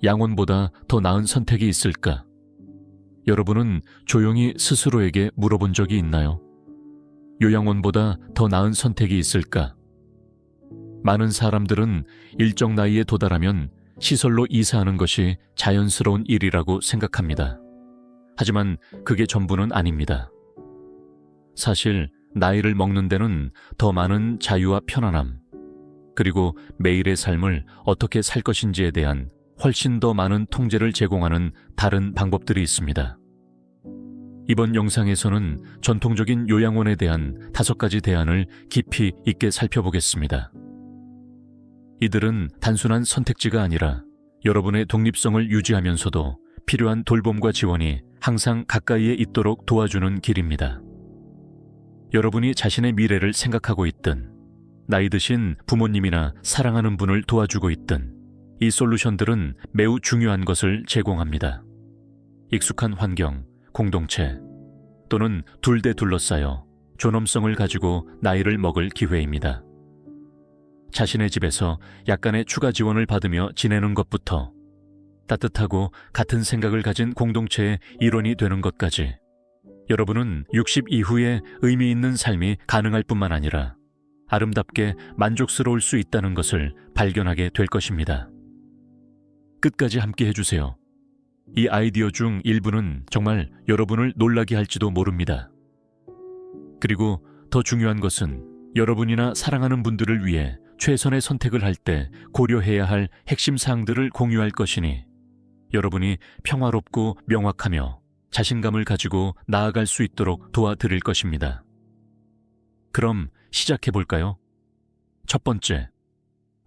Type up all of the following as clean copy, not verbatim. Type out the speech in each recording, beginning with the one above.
양원보다 더 나은 선택이 있을까? 여러분은 조용히 스스로에게 물어본 적이 있나요? 요양원보다 더 나은 선택이 있을까? 많은 사람들은 일정 나이에 도달하면 시설로 이사하는 것이 자연스러운 일이라고 생각합니다. 하지만 그게 전부는 아닙니다. 사실 나이를 먹는 데는 더 많은 자유와 편안함, 그리고 매일의 삶을 어떻게 살 것인지에 대한 훨씬 더 많은 통제를 제공하는 다른 방법들이 있습니다. 이번 영상에서는 전통적인 요양원에 대한 5가지 대안을 깊이 있게 살펴보겠습니다. 이들은 단순한 선택지가 아니라 여러분의 독립성을 유지하면서도 필요한 돌봄과 지원이 항상 가까이에 있도록 도와주는 길입니다. 여러분이 자신의 미래를 생각하고 있든, 나이 드신 부모님이나 사랑하는 분을 도와주고 있든, 이 솔루션들은 매우 중요한 것을 제공합니다. 익숙한 환경, 공동체, 또는 둘대 둘러싸여 존엄성을 가지고 나이를 먹을 기회입니다. 자신의 집에서 약간의 추가 지원을 받으며 지내는 것부터 따뜻하고 같은 생각을 가진 공동체의 일원이 되는 것까지, 여러분은 60 이후에 의미 있는 삶이 가능할 뿐만 아니라 아름답게 만족스러울 수 있다는 것을 발견하게 될 것입니다. 끝까지 함께 해주세요. 이 아이디어 중 일부는 정말 여러분을 놀라게 할지도 모릅니다. 그리고 더 중요한 것은 여러분이나 사랑하는 분들을 위해 최선의 선택을 할 때 고려해야 할 핵심 사항들을 공유할 것이니, 여러분이 평화롭고 명확하며 자신감을 가지고 나아갈 수 있도록 도와드릴 것입니다. 그럼 시작해볼까요? 첫 번째,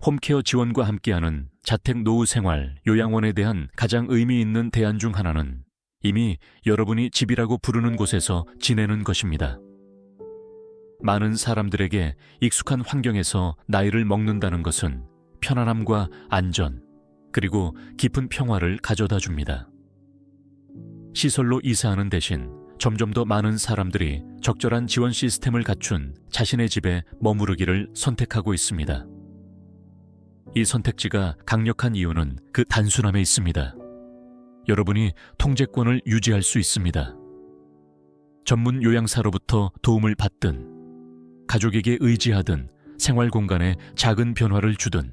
홈케어 지원과 함께하는 자택 노후 생활 요양원에 대한 가장 의미 있는 대안 중 하나는 이미 여러분이 집이라고 부르는 곳에서 지내는 것입니다. 많은 사람들에게 익숙한 환경에서 나이를 먹는다는 것은 편안함과 안전, 그리고 깊은 평화를 가져다 줍니다. 시설로 이사하는 대신 점점 더 많은 사람들이 적절한 지원 시스템을 갖춘 자신의 집에 머무르기를 선택하고 있습니다. 이 선택지가 강력한 이유는 그 단순함에 있습니다. 여러분이 통제권을 유지할 수 있습니다. 전문 요양사로부터 도움을 받든, 가족에게 의지하든, 생활 공간에 작은 변화를 주든,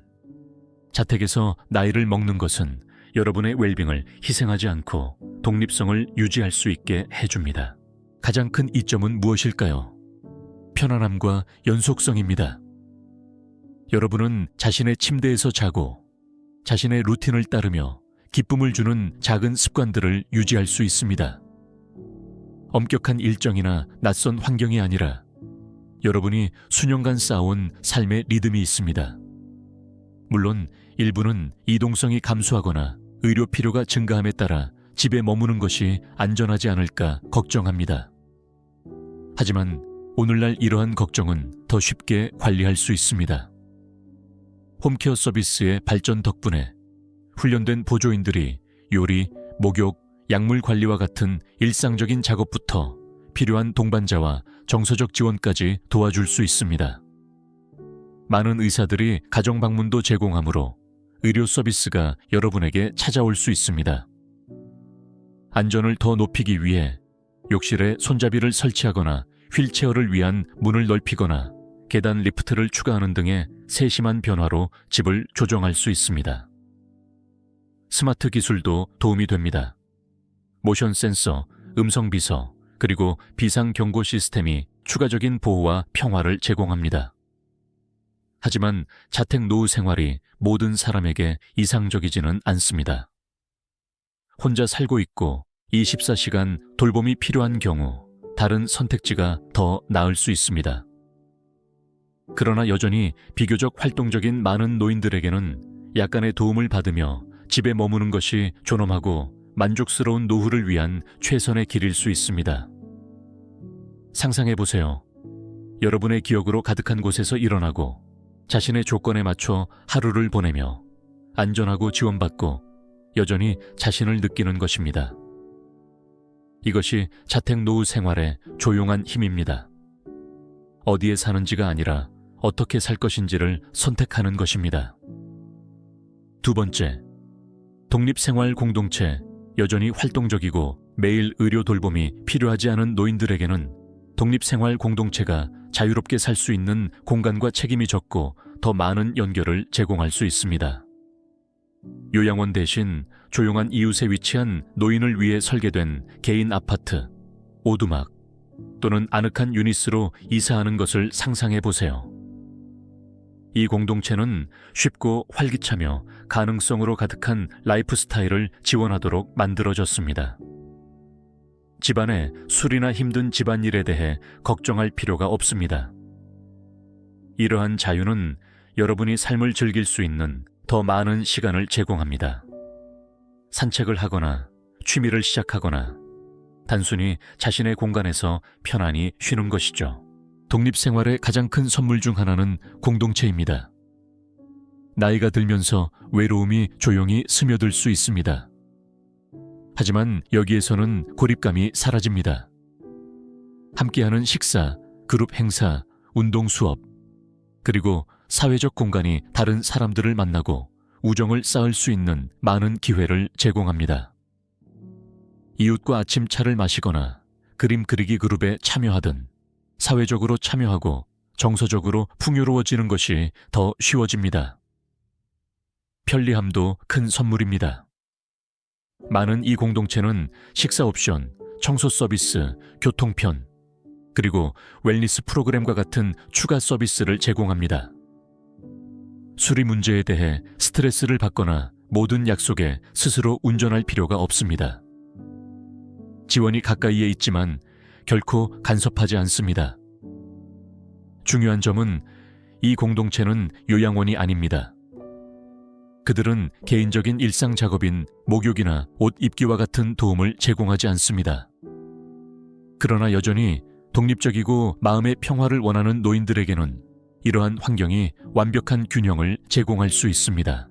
자택에서 나이를 먹는 것은 여러분의 웰빙을 희생하지 않고 독립성을 유지할 수 있게 해줍니다. 가장 큰 이점은 무엇일까요? 편안함과 연속성입니다. 여러분은 자신의 침대에서 자고 자신의 루틴을 따르며 기쁨을 주는 작은 습관들을 유지할 수 있습니다. 엄격한 일정이나 낯선 환경이 아니라 여러분이 수년간 쌓아온 삶의 리듬이 있습니다. 물론 일부는 이동성이 감소하거나 의료 필요가 증가함에 따라 집에 머무는 것이 안전하지 않을까 걱정합니다. 하지만 오늘날 이러한 걱정은 더 쉽게 관리할 수 있습니다. 홈케어 서비스의 발전 덕분에 훈련된 보조인들이 요리, 목욕, 약물 관리와 같은 일상적인 작업부터 필요한 동반자와 정서적 지원까지 도와줄 수 있습니다. 많은 의사들이 가정 방문도 제공하므로 의료 서비스가 여러분에게 찾아올 수 있습니다. 안전을 더 높이기 위해 욕실에 손잡이를 설치하거나 휠체어를 위한 문을 넓히거나 계단 리프트를 추가하는 등의 세심한 변화로 집을 조정할 수 있습니다. 스마트 기술도 도움이 됩니다. 모션 센서, 음성 비서, 그리고 비상 경고 시스템이 추가적인 보호와 평화를 제공합니다. 하지만 자택 노후 생활이 모든 사람에게 이상적이지는 않습니다. 혼자 살고 있고 24시간 돌봄이 필요한 경우 다른 선택지가 더 나을 수 있습니다. 그러나 여전히 비교적 활동적인 많은 노인들에게는 약간의 도움을 받으며 집에 머무는 것이 존엄하고 만족스러운 노후를 위한 최선의 길일 수 있습니다. 상상해보세요. 여러분의 기억으로 가득한 곳에서 일어나고 자신의 조건에 맞춰 하루를 보내며 안전하고 지원받고 여전히 자신을 느끼는 것입니다. 이것이 자택 노후 생활의 조용한 힘입니다. 어디에 사는지가 아니라 어떻게 살 것인지를 선택하는 것입니다. 두 번째, 독립생활 공동체, 여전히 활동적이고 매일 의료 돌봄이 필요하지 않은 노인들에게는 독립생활 공동체가 자유롭게 살 수 있는 공간과 책임이 적고 더 많은 연결을 제공할 수 있습니다. 요양원 대신 조용한 이웃에 위치한 노인을 위해 설계된 개인 아파트, 오두막 또는 아늑한 유니스로 이사하는 것을 상상해 보세요. 이 공동체는 쉽고 활기차며 가능성으로 가득한 라이프 스타일을 지원하도록 만들어졌습니다. 집안에 술이나 힘든 집안일에 대해 걱정할 필요가 없습니다. 이러한 자유는 여러분이 삶을 즐길 수 있는 더 많은 시간을 제공합니다. 산책을 하거나 취미를 시작하거나 단순히 자신의 공간에서 편안히 쉬는 것이죠. 독립생활의 가장 큰 선물 중 하나는 공동체입니다. 나이가 들면서 외로움이 조용히 스며들 수 있습니다. 하지만 여기에서는 고립감이 사라집니다. 함께하는 식사, 그룹 행사, 운동 수업, 그리고 사회적 공간이 다른 사람들을 만나고 우정을 쌓을 수 있는 많은 기회를 제공합니다. 이웃과 아침차를 마시거나 그림 그리기 그룹에 참여하든 사회적으로 참여하고 정서적으로 풍요로워지는 것이 더 쉬워집니다. 편리함도 큰 선물입니다. 많은 이 공동체는 식사 옵션, 청소 서비스, 교통편, 그리고 웰니스 프로그램과 같은 추가 서비스를 제공합니다. 수리 문제에 대해 스트레스를 받거나 모든 약속에 스스로 운전할 필요가 없습니다. 지원이 가까이에 있지만 결코 간섭하지 않습니다. 중요한 점은 이 공동체는 요양원이 아닙니다. 그들은 개인적인 일상 작업인 목욕이나 옷 입기와 같은 도움을 제공하지 않습니다. 그러나 여전히 독립적이고 마음의 평화를 원하는 노인들에게는 이러한 환경이 완벽한 균형을 제공할 수 있습니다.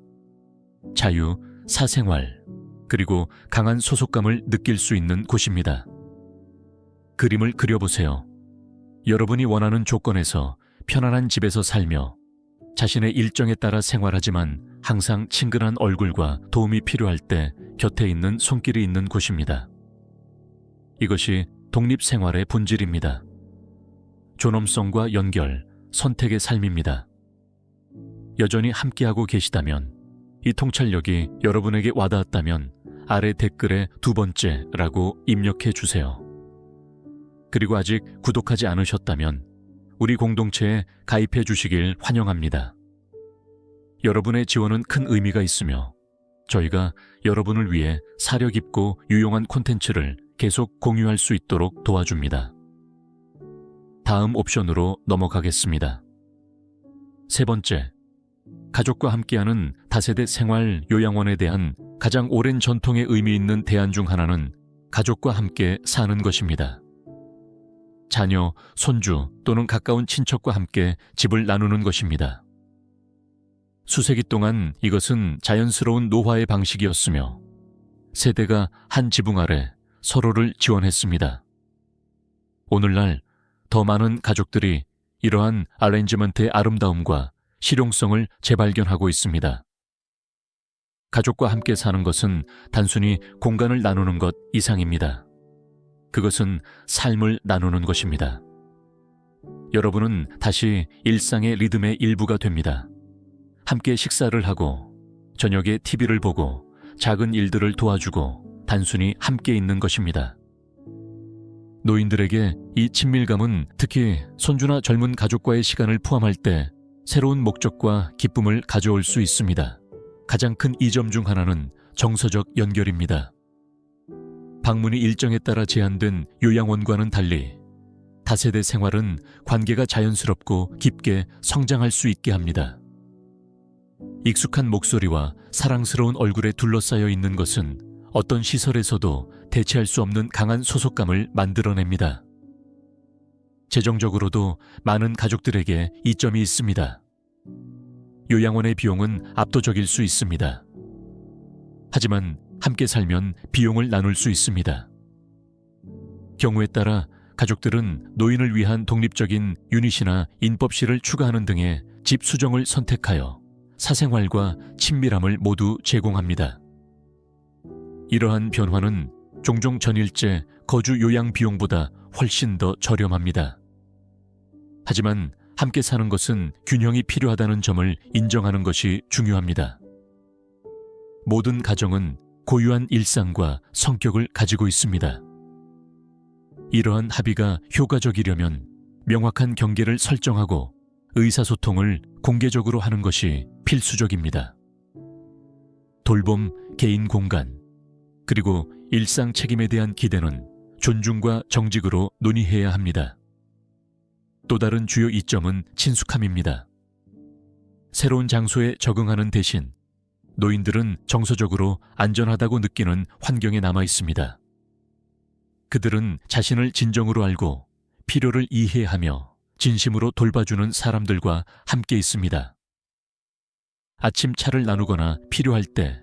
자유, 사생활, 그리고 강한 소속감을 느낄 수 있는 곳입니다. 그림을 그려보세요. 여러분이 원하는 조건에서 편안한 집에서 살며 자신의 일정에 따라 생활하지만 항상 친근한 얼굴과 도움이 필요할 때 곁에 있는 손길이 있는 곳입니다. 이것이 독립생활의 본질입니다. 존엄성과 연결, 선택의 삶입니다. 여전히 함께하고 계시다면, 이 통찰력이 여러분에게 와닿았다면 아래 댓글에 2번째라고 입력해 주세요. 그리고 아직 구독하지 않으셨다면 우리 공동체에 가입해 주시길 환영합니다. 여러분의 지원은 큰 의미가 있으며 저희가 여러분을 위해 사려 깊고 유용한 콘텐츠를 계속 공유할 수 있도록 도와줍니다. 다음 옵션으로 넘어가겠습니다. 3번째, 가족과 함께하는 다세대 생활 요양원에 대한 가장 오랜 전통의 의미 있는 대안 중 하나는 가족과 함께 사는 것입니다. 자녀, 손주 또는 가까운 친척과 함께 집을 나누는 것입니다. 수세기 동안 이것은 자연스러운 노화의 방식이었으며 세대가 한 지붕 아래 서로를 지원했습니다. 오늘날 더 많은 가족들이 이러한 어레인지먼트의 아름다움과 실용성을 재발견하고 있습니다. 가족과 함께 사는 것은 단순히 공간을 나누는 것 이상입니다. 그것은 삶을 나누는 것입니다. 여러분은 다시 일상의 리듬의 일부가 됩니다. 함께 식사를 하고 저녁에 TV를 보고 작은 일들을 도와주고 단순히 함께 있는 것입니다. 노인들에게 이 친밀감은 특히 손주나 젊은 가족과의 시간을 포함할 때 새로운 목적과 기쁨을 가져올 수 있습니다. 가장 큰 이점 중 하나는 정서적 연결입니다. 방문이 일정에 따라 제한된 요양원과는 달리 다세대 생활은 관계가 자연스럽고 깊게 성장할 수 있게 합니다. 익숙한 목소리와 사랑스러운 얼굴에 둘러싸여 있는 것은 어떤 시설에서도 대체할 수 없는 강한 소속감을 만들어냅니다. 재정적으로도 많은 가족들에게 이점이 있습니다. 요양원의 비용은 압도적일 수 있습니다. 하지만 함께 살면 비용을 나눌 수 있습니다. 경우에 따라 가족들은 노인을 위한 독립적인 유닛이나 인법실을 추가하는 등의 집 수정을 선택하여 사생활과 친밀함을 모두 제공합니다. 이러한 변화는 종종 전일제 거주 요양 비용보다 훨씬 더 저렴합니다. 하지만 함께 사는 것은 균형이 필요하다는 점을 인정하는 것이 중요합니다. 모든 가정은 고유한 일상과 성격을 가지고 있습니다. 이러한 합의가 효과적이려면 명확한 경계를 설정하고 의사소통을 공개적으로 하는 것이 필수적입니다. 돌봄, 개인 공간, 그리고 일상 책임에 대한 기대는 존중과 정직으로 논의해야 합니다. 또 다른 주요 이점은 친숙함입니다. 새로운 장소에 적응하는 대신 노인들은 정서적으로 안전하다고 느끼는 환경에 남아 있습니다. 그들은 자신을 진정으로 알고 필요를 이해하며 진심으로 돌봐주는 사람들과 함께 있습니다. 아침 차를 나누거나 필요할 때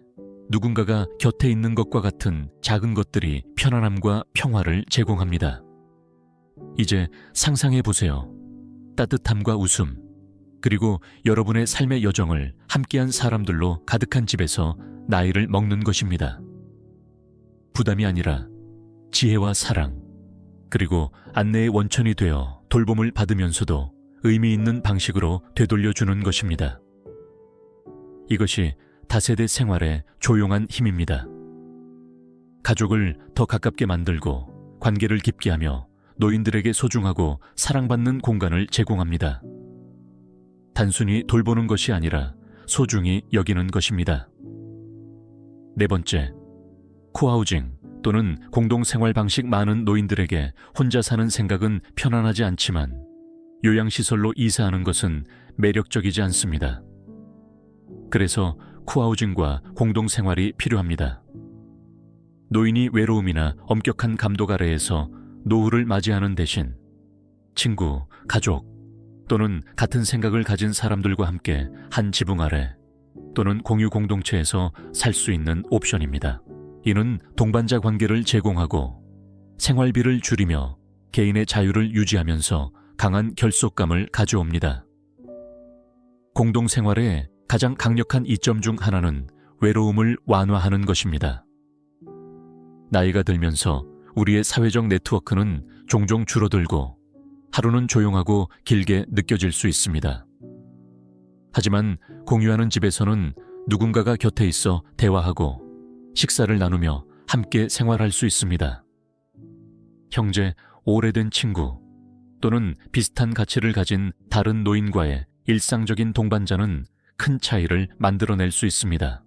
누군가가 곁에 있는 것과 같은 작은 것들이 편안함과 평화를 제공합니다. 이제 상상해 보세요. 따뜻함과 웃음, 그리고 여러분의 삶의 여정을 함께한 사람들로 가득한 집에서 나이를 먹는 것입니다. 부담이 아니라 지혜와 사랑, 그리고 안내의 원천이 되어 돌봄을 받으면서도 의미 있는 방식으로 되돌려주는 것입니다. 이것이 다세대 생활의 조용한 힘입니다. 가족을 더 가깝게 만들고 관계를 깊게 하며 노인들에게 소중하고 사랑받는 공간을 제공합니다. 단순히 돌보는 것이 아니라 소중히 여기는 것입니다. 네 번째, 코하우징 또는 공동생활 방식. 많은 노인들에게 혼자 사는 생각은 편안하지 않지만 요양시설로 이사하는 것은 매력적이지 않습니다. 그래서 코하우징과 공동생활이 필요합니다. 노인이 외로움이나 엄격한 감독 아래에서 노후를 맞이하는 대신 친구, 가족 또는 같은 생각을 가진 사람들과 함께 한 지붕 아래 또는 공유 공동체에서 살 수 있는 옵션입니다. 이는 동반자 관계를 제공하고 생활비를 줄이며 개인의 자유를 유지하면서 강한 결속감을 가져옵니다. 공동생활의 가장 강력한 이점 중 하나는 외로움을 완화하는 것입니다. 나이가 들면서 우리의 사회적 네트워크는 종종 줄어들고 하루는 조용하고 길게 느껴질 수 있습니다. 하지만 공유하는 집에서는 누군가가 곁에 있어 대화하고 식사를 나누며 함께 생활할 수 있습니다. 형제, 오래된 친구 또는 비슷한 가치를 가진 다른 노인과의 일상적인 동반자는 큰 차이를 만들어낼 수 있습니다.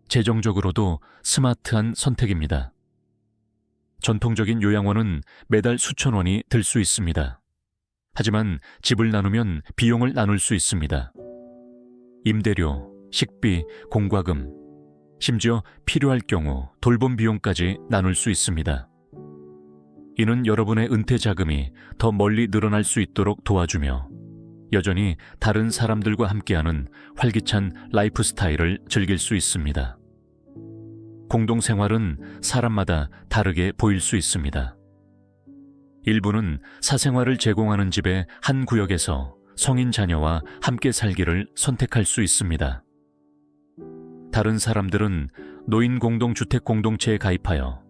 재정적으로도 스마트한 선택입니다. 전통적인 요양원은 매달 수천 원이 들 수 있습니다. 하지만 집을 나누면 비용을 나눌 수 있습니다. 임대료, 식비, 공과금, 심지어 필요할 경우 돌봄 비용까지 나눌 수 있습니다. 이는 여러분의 은퇴 자금이 더 멀리 늘어날 수 있도록 도와주며 여전히 다른 사람들과 함께하는 활기찬 라이프 스타일을 즐길 수 있습니다. 공동생활은 사람마다 다르게 보일 수 있습니다. 일부는 사생활을 제공하는 집의 한 구역에서 성인 자녀와 함께 살기를 선택할 수 있습니다. 다른 사람들은 노인 공동주택 공동체에 가입하여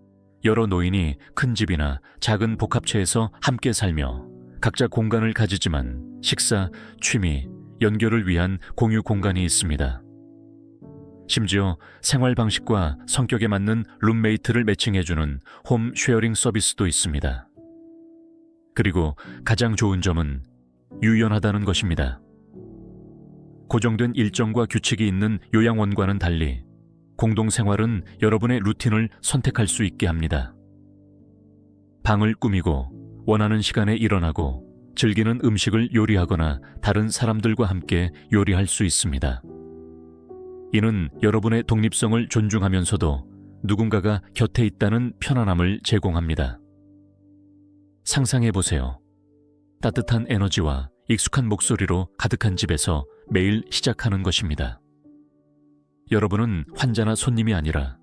여러 노인이 큰 집이나 작은 복합체에서 함께 살며 각자 공간을 가지지만 식사, 취미, 연결을 위한 공유 공간이 있습니다. 심지어 생활 방식과 성격에 맞는 룸메이트를 매칭해주는 홈 쉐어링 서비스도 있습니다. 그리고 가장 좋은 점은 유연하다는 것입니다. 고정된 일정과 규칙이 있는 요양원과는 달리 공동생활은 여러분의 루틴을 선택할 수 있게 합니다. 방을 꾸미고 원하는 시간에 일어나고 즐기는 음식을 요리하거나 다른 사람들과 함께 요리할 수 있습니다. 이는 여러분의 독립성을 존중하면서도 누군가가 곁에 있다는 편안함을 제공합니다. 상상해 보세요. 따뜻한 에너지와 익숙한 목소리로 가득한 집에서 매일 시작하는 것입니다. 여러분은 환자나 손님이 아니라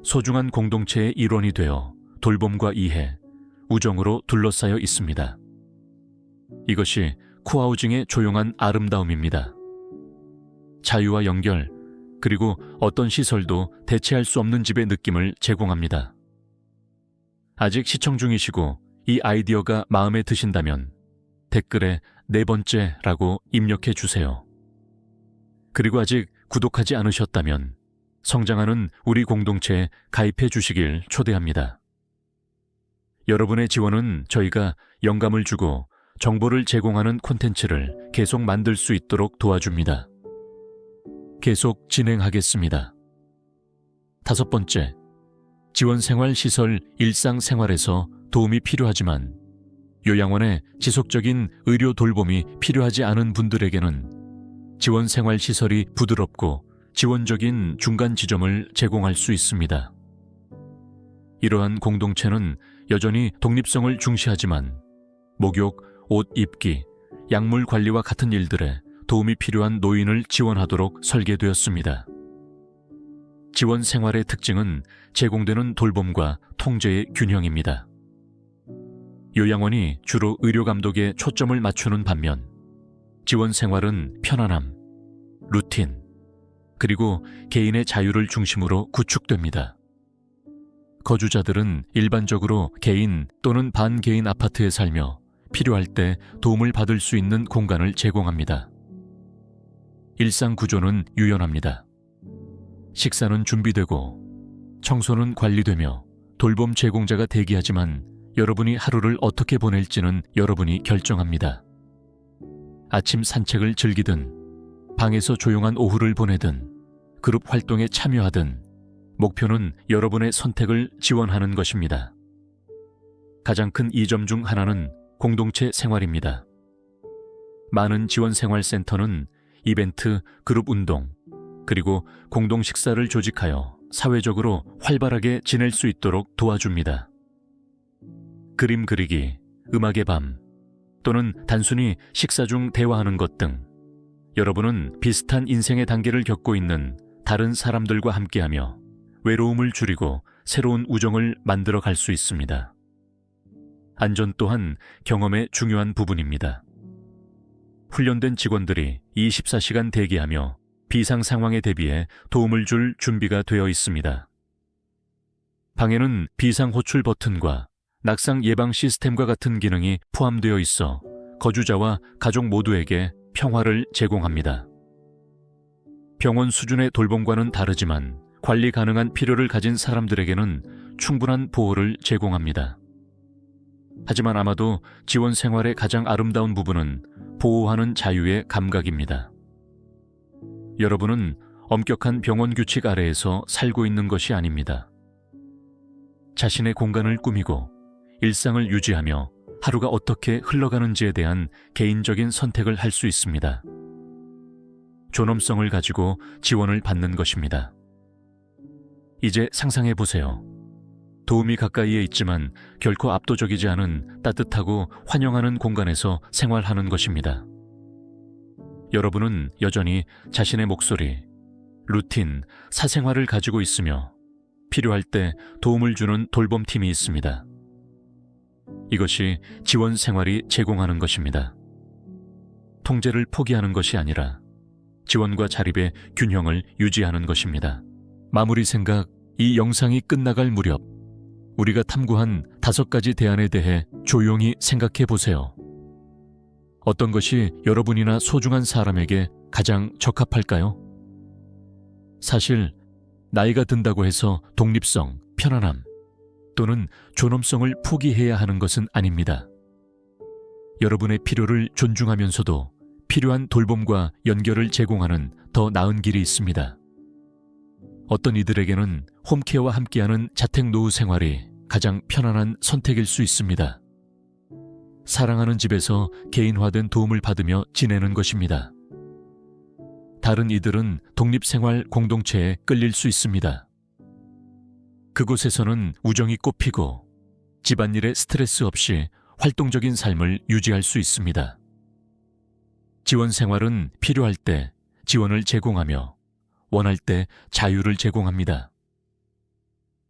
소중한 공동체의 일원이 되어 돌봄과 이해, 우정으로 둘러싸여 있습니다. 이것이 코하우징의 조용한 아름다움입니다. 자유와 연결, 그리고 어떤 시설도 대체할 수 없는 집의 느낌을 제공합니다. 아직 시청 중이시고 이 아이디어가 마음에 드신다면 댓글에 4번째라고 입력해 주세요. 그리고 아직 구독하지 않으셨다면 성장하는 우리 공동체에 가입해 주시길 초대합니다. 여러분의 지원은 저희가 영감을 주고 정보를 제공하는 콘텐츠를 계속 만들 수 있도록 도와줍니다. 계속 진행하겠습니다. 5번째, 지원생활시설 일상생활에서 도움이 필요하지만 요양원의 지속적인 의료 돌봄이 필요하지 않은 분들에게는 지원생활시설이 부드럽고 지원적인 중간 지점을 제공할 수 있습니다. 이러한 공동체는 여전히 독립성을 중시하지만 목욕, 옷 입기, 약물 관리와 같은 일들에 도움이 필요한 노인을 지원하도록 설계되었습니다. 지원 생활의 특징은 제공되는 돌봄과 통제의 균형입니다. 요양원이 주로 의료 감독에 초점을 맞추는 반면 지원 생활은 편안함, 루틴, 그리고 개인의 자유를 중심으로 구축됩니다. 거주자들은 일반적으로 개인 또는 반개인 아파트에 살며 필요할 때 도움을 받을 수 있는 공간을 제공합니다. 일상 구조는 유연합니다. 식사는 준비되고 청소는 관리되며 돌봄 제공자가 대기하지만 여러분이 하루를 어떻게 보낼지는 여러분이 결정합니다. 아침 산책을 즐기든 방에서 조용한 오후를 보내든 그룹 활동에 참여하든 목표는 여러분의 선택을 지원하는 것입니다. 가장 큰 이점 중 하나는 공동체 생활입니다. 많은 지원생활센터는 이벤트, 그룹 운동, 그리고 공동 식사를 조직하여 사회적으로 활발하게 지낼 수 있도록 도와줍니다. 그림 그리기, 음악의 밤, 또는 단순히 식사 중 대화하는 것 등 여러분은 비슷한 인생의 단계를 겪고 있는 다른 사람들과 함께하며 외로움을 줄이고 새로운 우정을 만들어 갈 수 있습니다. 안전 또한 경험의 중요한 부분입니다. 훈련된 직원들이 24시간 대기하며 비상 상황에 대비해 도움을 줄 준비가 되어 있습니다. 방에는 비상 호출 버튼과 낙상 예방 시스템과 같은 기능이 포함되어 있어 거주자와 가족 모두에게 평화를 제공합니다. 병원 수준의 돌봄과는 다르지만 관리 가능한 필요를 가진 사람들에게는 충분한 보호를 제공합니다. 하지만 아마도 지원 생활의 가장 아름다운 부분은 보호하는 자유의 감각입니다. 여러분은 엄격한 병원 규칙 아래에서 살고 있는 것이 아닙니다. 자신의 공간을 꾸미고 일상을 유지하며 하루가 어떻게 흘러가는지에 대한 개인적인 선택을 할 수 있습니다. 존엄성을 가지고 지원을 받는 것입니다. 이제 상상해 보세요. 도움이 가까이에 있지만 결코 압도적이지 않은 따뜻하고 환영하는 공간에서 생활하는 것입니다. 여러분은 여전히 자신의 목소리, 루틴, 사생활을 가지고 있으며 필요할 때 도움을 주는 돌봄팀이 있습니다. 이것이 지원 생활이 제공하는 것입니다. 통제를 포기하는 것이 아니라 지원과 자립의 균형을 유지하는 것입니다. 마무리 생각, 이 영상이 끝나갈 무렵 우리가 탐구한 5가지 대안에 대해 조용히 생각해 보세요. 어떤 것이 여러분이나 소중한 사람에게 가장 적합할까요? 사실 나이가 든다고 해서 독립성, 편안함 또는 존엄성을 포기해야 하는 것은 아닙니다. 여러분의 필요를 존중하면서도 필요한 돌봄과 연결을 제공하는 더 나은 길이 있습니다. 어떤 이들에게는 홈케어와 함께하는 자택 노후 생활이 가장 편안한 선택일 수 있습니다. 사랑하는 집에서 개인화된 도움을 받으며 지내는 것입니다. 다른 이들은 독립생활 공동체에 끌릴 수 있습니다. 그곳에서는 우정이 꽃피고 집안일에 스트레스 없이 활동적인 삶을 유지할 수 있습니다. 지원 생활은 필요할 때 지원을 제공하며 원할 때 자유를 제공합니다.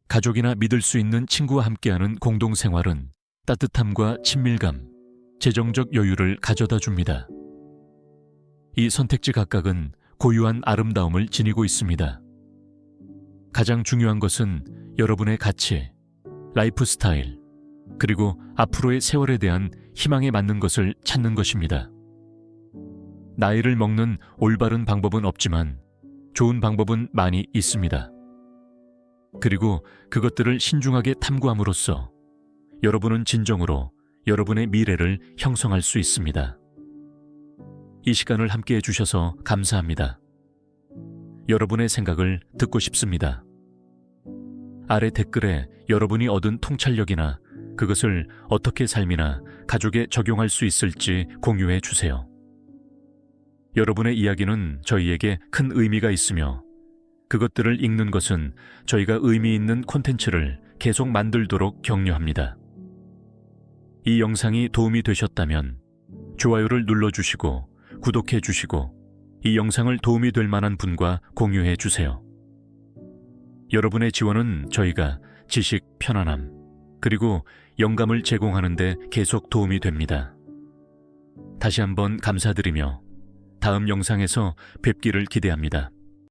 가족이나 믿을 수 있는 친구와 함께하는 공동생활은 따뜻함과 친밀감, 재정적 여유를 가져다 줍니다. 이 선택지 각각은 고유한 아름다움을 지니고 있습니다. 가장 중요한 것은 여러분의 가치, 라이프 스타일, 그리고 앞으로의 세월에 대한 희망에 맞는 것을 찾는 것입니다. 나이를 먹는 올바른 방법은 없지만 좋은 방법은 많이 있습니다. 그리고 그것들을 신중하게 탐구함으로써 여러분은 진정으로 여러분의 미래를 형성할 수 있습니다. 이 시간을 함께 해주셔서 감사합니다. 여러분의 생각을 듣고 싶습니다. 아래 댓글에 여러분이 얻은 통찰력이나 그것을 어떻게 삶이나 가족에 적용할 수 있을지 공유해 주세요. 여러분의 이야기는 저희에게 큰 의미가 있으며 그것들을 읽는 것은 저희가 의미 있는 콘텐츠를 계속 만들도록 격려합니다. 이 영상이 도움이 되셨다면 좋아요를 눌러주시고 구독해 주시고 이 영상을 도움이 될 만한 분과 공유해 주세요. 여러분의 지원은 저희가 지식, 편안함, 그리고 영감을 제공하는 데 계속 도움이 됩니다. 다시 한번 감사드리며 다음 영상에서 뵙기를 기대합니다.